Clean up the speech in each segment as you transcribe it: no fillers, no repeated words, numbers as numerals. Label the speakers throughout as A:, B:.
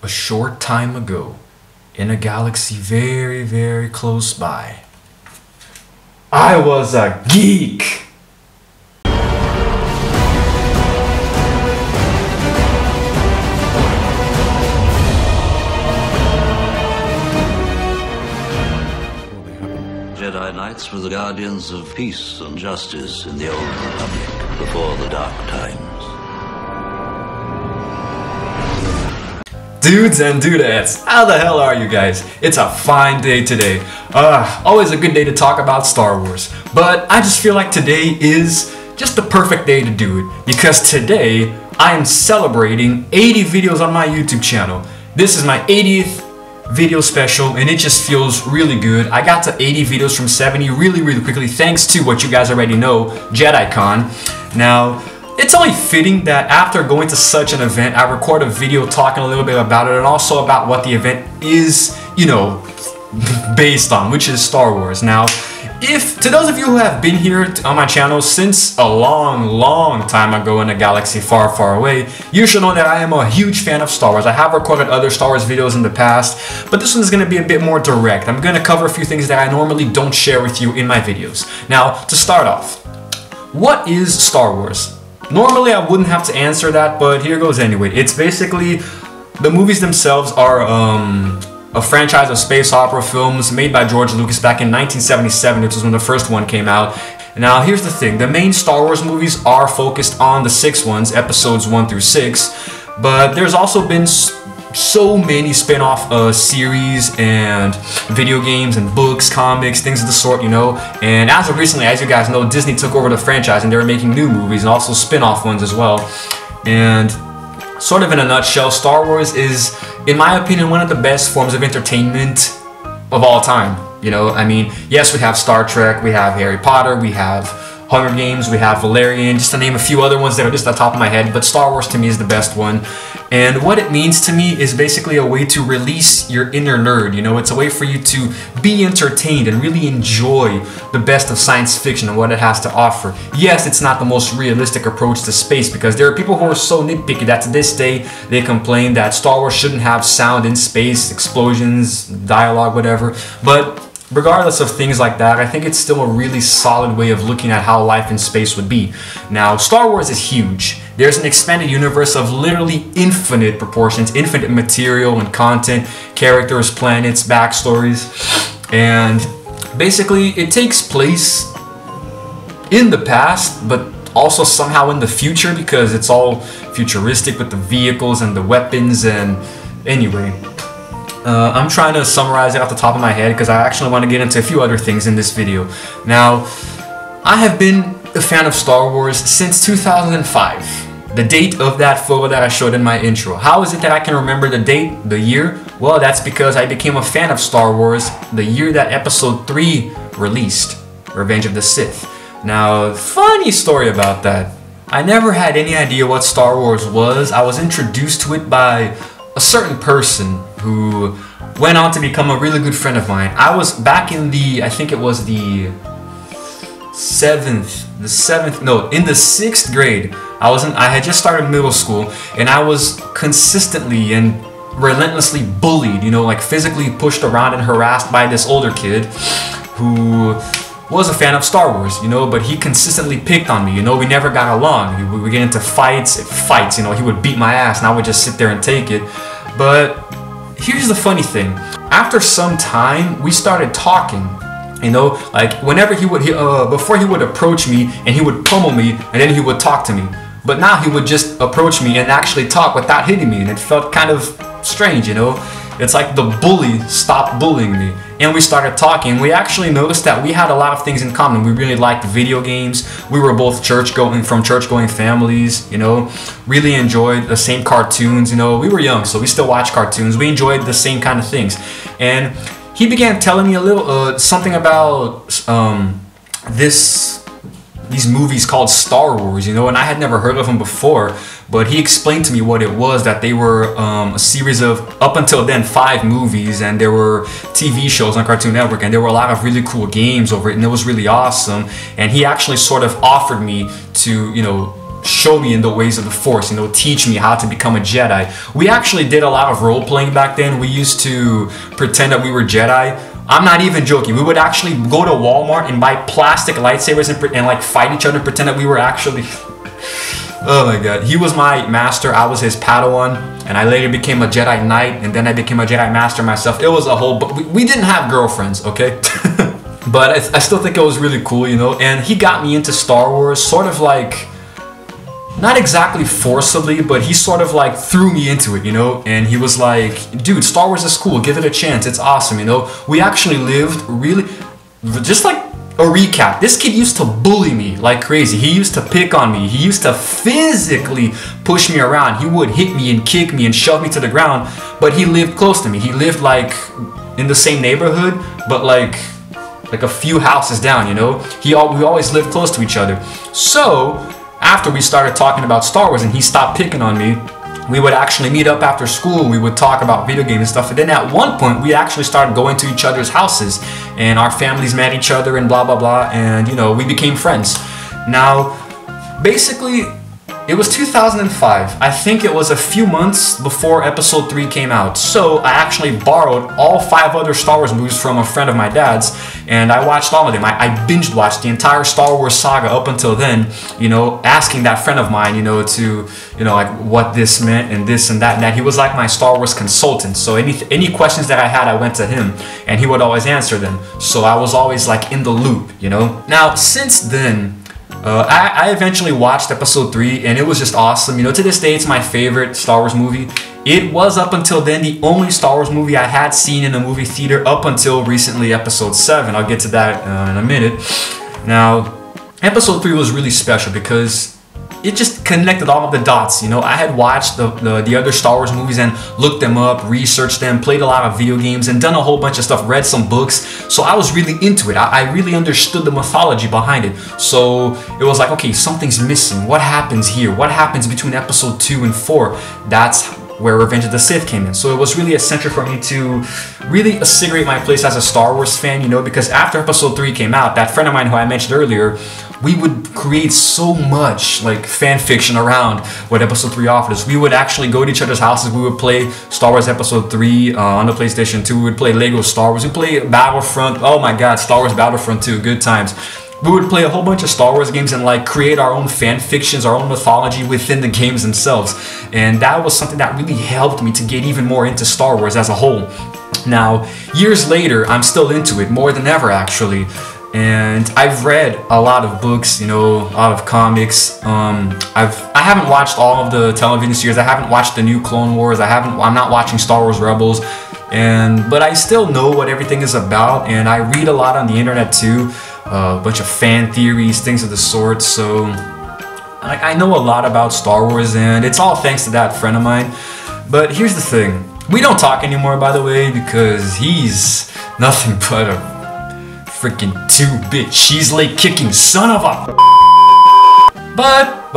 A: A short time ago, in a galaxy very, very close by, I was a geek!
B: Jedi Knights were the guardians of peace and justice in the Old Republic before the Dark Times.
A: Dudes and dudettes, how the hell are you guys? It's a fine day today. Always a good day to talk about Star Wars. But I just feel like today is just the perfect day to do it. Because today, I am celebrating 80 videos on my YouTube channel. This is my 80th video special and it just feels really good. I got to 80 videos from 70 really quickly thanks to what you guys already know, JediCon. Now, it's only fitting that after going to such an event, I record a video talking a little bit about it and also about what the event is, you know, based on, which is Star Wars. Now, to those of you who have been here on my channel since a long time ago in a galaxy far away, you should know that I am a huge fan of Star Wars. I have recorded other Star Wars videos in the past, but this one is going to be a bit more direct. I'm going to cover a few things that I normally don't share with you in my videos. Now, to start off, what is Star Wars? Normally, I wouldn't have to answer that, but here goes anyway. It's basically, the movies themselves are a franchise of space opera films made by George Lucas back in 1977, which was when the first one came out. Now, here's the thing. The main Star Wars movies are focused on the 6 ones, episodes 1 through 6, but there's also been so many spin-off series and video games and books, comics, things of the sort, you know. And as of recently, as you guys know, Disney took over the franchise and they were making new movies and also spin-off ones as well. And sort of in a nutshell, Star Wars is, in my opinion, one of the best forms of entertainment of all time. You know, I mean, yes, we have Star Trek, we have Harry Potter, we have Hunger Games, we have Valerian, just to name a few other ones that are just at the top of my head, but Star Wars to me is the best one. And what it means to me is basically a way to release your inner nerd, you know, it's a way for you to be entertained and really enjoy the best of science fiction and what it has to offer. Yes, it's not the most realistic approach to space because there are people who are so nitpicky that to this day they complain that Star Wars shouldn't have sound in space, explosions, dialogue, whatever, but regardless of things like that, I think it's still a really solid way of looking at how life in space would be. Now, Star Wars is huge. There's an expanded universe of literally infinite proportions, infinite material and content, characters, planets, backstories, and basically it takes place in the past, but also somehow in the future because it's all futuristic with the vehicles and the weapons. And anyway, I'm trying to summarize it off the top of my head because I actually want to get into a few other things in this video. Now, I have been a fan of Star Wars since 2005. The date of that photo that I showed in my intro. How is it that I can remember the date, the year? Well, that's because I became a fan of Star Wars the year that Episode 3 released, Revenge of the Sith. Now, funny story about that. I never had any idea what Star Wars was. I was introduced to it by a certain person who went on to become a really good friend of mine. I was back in the, I think it was in the 6th grade. I had just started middle school and I was consistently and relentlessly bullied, you know, like physically pushed around and harassed by this older kid who was a fan of Star Wars, you know, but he consistently picked on me, you know, we never got along. We would get into fights, you know, he would beat my ass and I would just sit there and take it. But here's the funny thing. After some time, we started talking, you know, like whenever before he would approach me and he would pummel me and then he would talk to me. But now he would just approach me and actually talk without hitting me and it felt kind of strange, you know. It's like the bully stopped bullying me and we started talking. We actually noticed that we had a lot of things in common. We really liked video games. We were both from church-going families, you know, really enjoyed the same cartoons, you know. We were young, so we still watched cartoons. We enjoyed the same kind of things. And he began telling me a little something about these movies called Star Wars, you know, and I had never heard of them before, but he explained to me what it was, that they were a series of, up until then, 5 movies, and there were TV shows on Cartoon Network, and there were a lot of really cool games over it, and it was really awesome. And he actually sort of offered me to, you know, show me in the ways of the Force, you know, teach me how to become a Jedi. We actually did a lot of role playing back then. We used to pretend that we were Jedi. I'm not even joking. We would actually go to Walmart and buy plastic lightsabers and like fight each other and pretend that we were actually... Oh my god. He was my master, I was his Padawan, and I later became a Jedi Knight, and then I became a Jedi Master myself. It was a whole... But we didn't have girlfriends, okay? But I still think it was really cool, you know? And he got me into Star Wars sort of like... Not exactly forcibly, but he sort of like threw me into it, you know? And he was like, dude, Star Wars is cool, give it a chance, it's awesome, you know? We actually lived really... Just like a recap, this kid used to bully me like crazy. He used to pick on me. He used to physically push me around. He would hit me and kick me and shove me to the ground, but he lived close to me. He lived like in the same neighborhood, but like a few houses down, you know? We always lived close to each other. So after we started talking about Star Wars and he stopped picking on me, we would actually meet up after school. We would talk about video games and stuff. And then at one point, we actually started going to each other's houses, and our families met each other and blah, blah, blah. And, you know, we became friends. Now, basically, it was 2005. I think it was a few months before Episode 3 came out. So I actually borrowed all 5 other Star Wars movies from a friend of my dad's, and I watched all of them. I binge watched the entire Star Wars saga up until then, you know, asking that friend of mine, you know, to, you know, like what this meant and this and that and that. He was like my Star Wars consultant. So any questions that I had, I went to him, and he would always answer them. So I was always like in the loop, you know. Now, since then, I eventually watched Episode 3, and it was just awesome. You know, to this day, it's my favorite Star Wars movie. It was, up until then, the only Star Wars movie I had seen in a movie theater up until recently, Episode 7. I'll get to that in a minute. Now, Episode 3 was really special because it just connected all of the dots, you know. I had watched the other Star Wars movies and looked them up, researched them, played a lot of video games, and done a whole bunch of stuff, read some books. So I was really into it. I really understood the mythology behind it. So it was like, okay, something's missing. What happens here? What happens between Episode 2 and 4? That's where Revenge of the Sith came in. So it was really essential for me to really assegregate my place as a Star Wars fan, you know, because after Episode 3 came out, that friend of mine who I mentioned earlier, we would create so much like fan fiction around what Episode 3 offered us. We would actually go to each other's houses. We would play Star Wars Episode 3 on the PlayStation 2. We would play Lego Star Wars. We play Battlefront. Oh my god, Star Wars Battlefront 2. Good times. We would play a whole bunch of Star Wars games and like create our own fan fictions, our own mythology within the games themselves. And that was something that really helped me to get even more into Star Wars as a whole. Now, years later, I'm still into it, more than ever actually. And I've read a lot of books, you know, a lot of comics. I haven't watched all of the television series. I haven't watched the new Clone Wars. I'm not watching Star Wars Rebels. But I still know what everything is about, and I read a lot on the internet too. A bunch of fan theories, things of the sort. So I know a lot about Star Wars, and it's all thanks to that friend of mine. But here's the thing. We don't talk anymore, by the way, because he's nothing but a freaking 2-bit cheese leg kicking son of a... But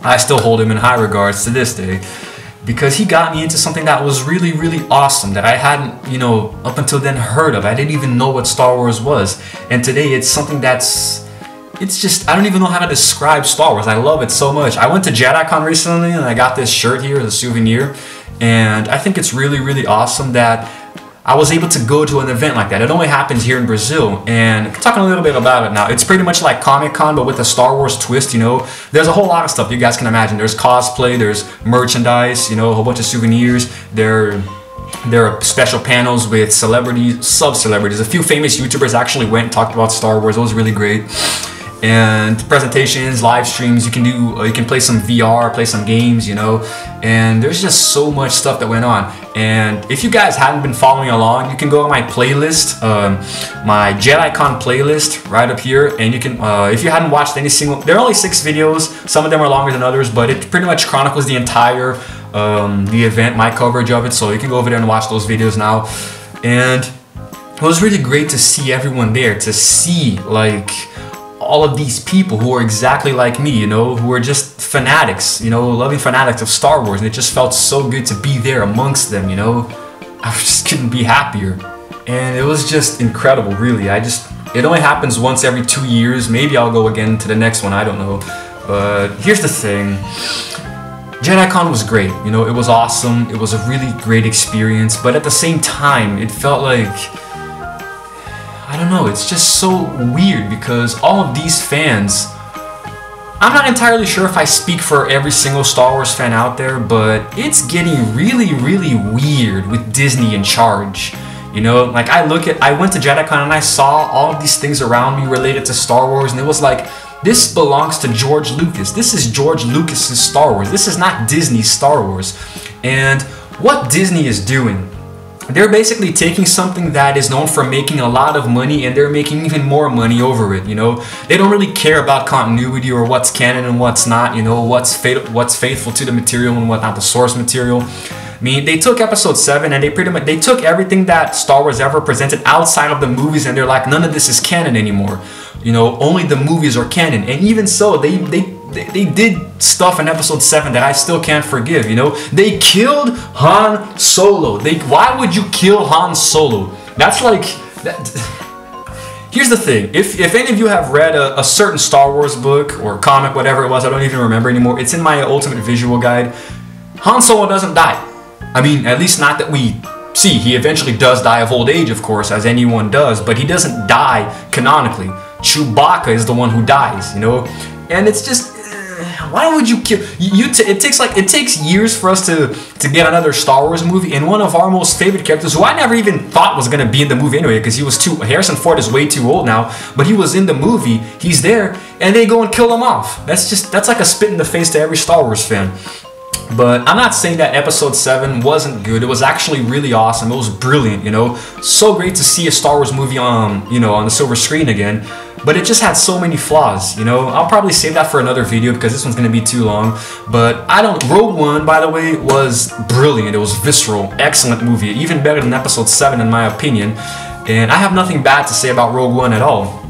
A: I still hold him in high regards to this day, because he got me into something that was really, really awesome that I hadn't, you know, up until then heard of. I didn't even know what Star Wars was. And today it's something that's... It's just, I don't even know how to describe Star Wars. I love it so much. I went to JediCon recently and I got this shirt here as a souvenir. And I think it's really, really awesome that I was able to go to an event like that. It only happens here in Brazil, and talking a little bit about it now, it's pretty much like Comic-Con, but with a Star Wars twist, you know. There's a whole lot of stuff you guys can imagine. There's cosplay, there's merchandise, you know, a whole bunch of souvenirs. There are special panels with celebrities, sub-celebrities. A few famous YouTubers actually went and talked about Star Wars. It was really great. And presentations, live streams, you can play some VR, play some games, you know, and there's just so much stuff that went on. And if you guys hadn't been following along, you can go on my playlist, my JediCon playlist right up here, and you can, if you hadn't watched any single, there are only 6 videos, some of them are longer than others, but it pretty much chronicles the entire, the event, my coverage of it, so you can go over there and watch those videos now. And it was really great to see everyone there, to see, like, all of these people who are exactly like me, you know, who are just fanatics, you know, loving fanatics of Star Wars, and it just felt so good to be there amongst them, you know. I just couldn't be happier, and it was just incredible, really. I just It only happens once every 2 years. Maybe I'll go again to the next one, I don't know. But here's the thing. JediCon was great, you know, it was awesome. It was a really great experience, but at the same time, it felt like, I don't know, it's just so weird because all of these fans, I'm not entirely sure if I speak for every single Star Wars fan out there, but it's getting really, really weird with Disney in charge. You know, like I went to JediCon and I saw all of these things around me related to Star Wars, and it was like, this belongs to George Lucas. This is George Lucas's Star Wars. This is not Disney's Star Wars. And what Disney is doing, they're basically taking something that is known for making a lot of money and they're making even more money over it, you know? They don't really care about continuity or what's canon and what's not, you know, what's faithful to the material and what not, the source material. I mean, they took episode 7 and they took everything that Star Wars ever presented outside of the movies and they're like, none of this is canon anymore. You know, only the movies are canon. And even so, they did stuff in episode 7 that I still can't forgive, you know? They killed Han Solo. Why would you kill Han Solo? That's like... Here's the thing. If any of you have read a certain Star Wars book or comic, whatever it was, I don't even remember anymore. It's in my Ultimate Visual Guide. Han Solo doesn't die. I mean, at least not that we see. He eventually does die of old age, of course, as anyone does, but he doesn't die canonically. Chewbacca is the one who dies, you know? And it's just, why would you kill? It takes years for us to get another Star Wars movie, and one of our most favorite characters, who I never even thought was gonna be in the movie anyway, because Harrison Ford is way too old now, but he was in the movie, he's there, and they go and kill him off. That's like a spit in the face to every Star Wars fan. But I'm not saying that episode 7 wasn't good. It was actually really awesome. It was brilliant, you know. So great to see a Star Wars movie on, you know, on the silver screen again. But it just had so many flaws, you know. I'll probably save that for another video because this one's going to be too long. But Rogue One, by the way, was brilliant. It was visceral, excellent movie. Even better than episode 7 in my opinion. And I have nothing bad to say about Rogue One at all.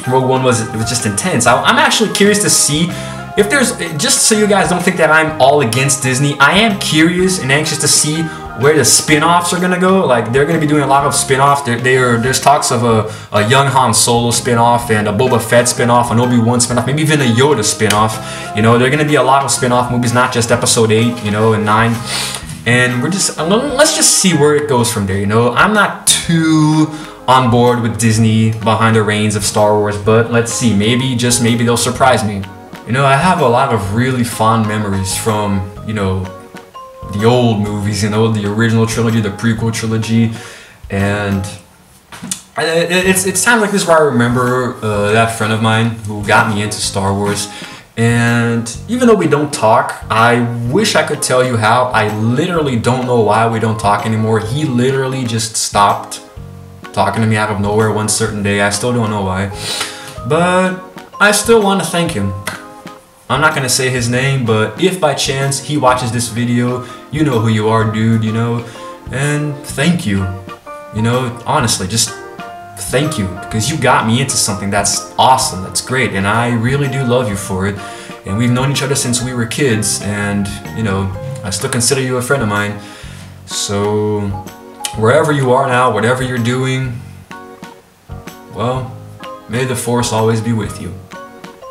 A: Rogue One was just intense. I'm actually curious to see if there's, just so you guys don't think that I'm all against Disney, I am curious and anxious to see where the spin-offs are gonna go. Like, they're gonna be doing a lot of spin-offs. There's talks of a young Han Solo spin-off and a Boba Fett spin-off, an Obi-Wan spin-off, maybe even a Yoda spin-off. You know, there are gonna be a lot of spin-off movies, not just episode 8, you know, and 9. And let's just see where it goes from there, you know. I'm not too on board with Disney behind the reins of Star Wars, but let's see, maybe, just maybe they'll surprise me. You know, I have a lot of really fond memories from, you know, the old movies, you know, the original trilogy, the prequel trilogy, and it's times like this where I remember that friend of mine who got me into Star Wars, and even though we don't talk, I wish I could tell you how. I literally don't know why we don't talk anymore. He literally just stopped talking to me out of nowhere one certain day. I still don't know why, but I still want to thank him. I'm not gonna say his name, but if by chance he watches this video, you know who you are, dude, you know, and thank you. You know, honestly, just thank you, because you got me into something that's awesome, that's great, and I really do love you for it. And we've known each other since we were kids, and, you know, I still consider you a friend of mine. So, wherever you are now, whatever you're doing, well, may the Force always be with you.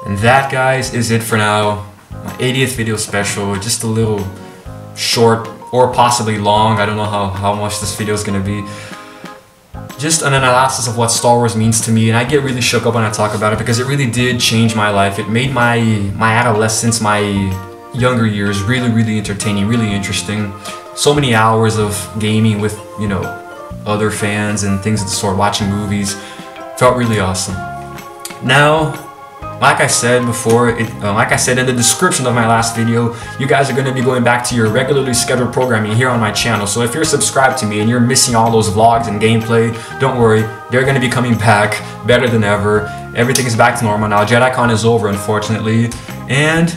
A: And that, guys, is it for now. My 80th video special, just a little short or possibly long. I don't know how much this video is going to be. Just an analysis of what Star Wars means to me, and I get really shook up when I talk about it because it really did change my life. It made my adolescence, my younger years really, really entertaining, really interesting. So many hours of gaming with, you know, other fans and things of the sort, watching movies. Felt really awesome. Now, like I said before, like I said in the description of my last video, you guys are going to be going back to your regularly scheduled programming here on my channel. So if you're subscribed to me and you're missing all those vlogs and gameplay, don't worry, they're going to be coming back better than ever. Everything is back to normal now. JediCon is over, unfortunately, and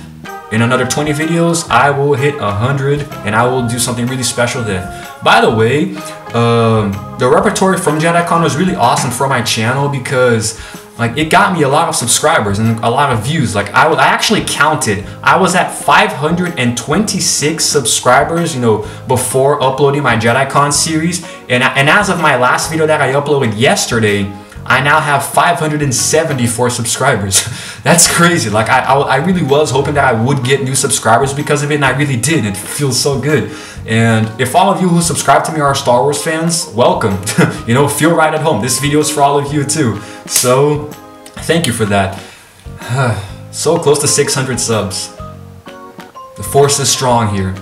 A: in another 20 videos, I will hit 100 and I will do something really special then. By the way, the repertory from JediCon was really awesome for my channel because, like, it got me a lot of subscribers and a lot of views. Like, I actually counted. I was at 526 subscribers, you know, before uploading my JediCon series. And as of my last video that I uploaded yesterday, I now have 574 subscribers. That's crazy. Like I really was hoping that I would get new subscribers because of it, and I really did. It feels so good. And if all of you who subscribe to me are Star Wars fans, welcome. You know, feel right at home. This video is for all of you too. So thank you for that. So close to 600 subs. The force is strong here.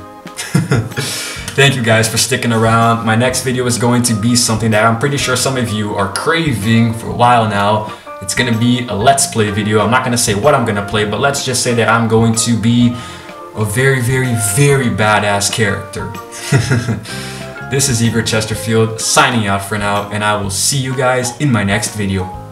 A: Thank you guys for sticking around. My next video is going to be something that I'm pretty sure some of you are craving for a while now. It's gonna be a let's play video. I'm not gonna say what I'm gonna play, but let's just say that I'm going to be a very, very, very badass character. This is Igor Chesterfield signing out for now, and I will see you guys in my next video.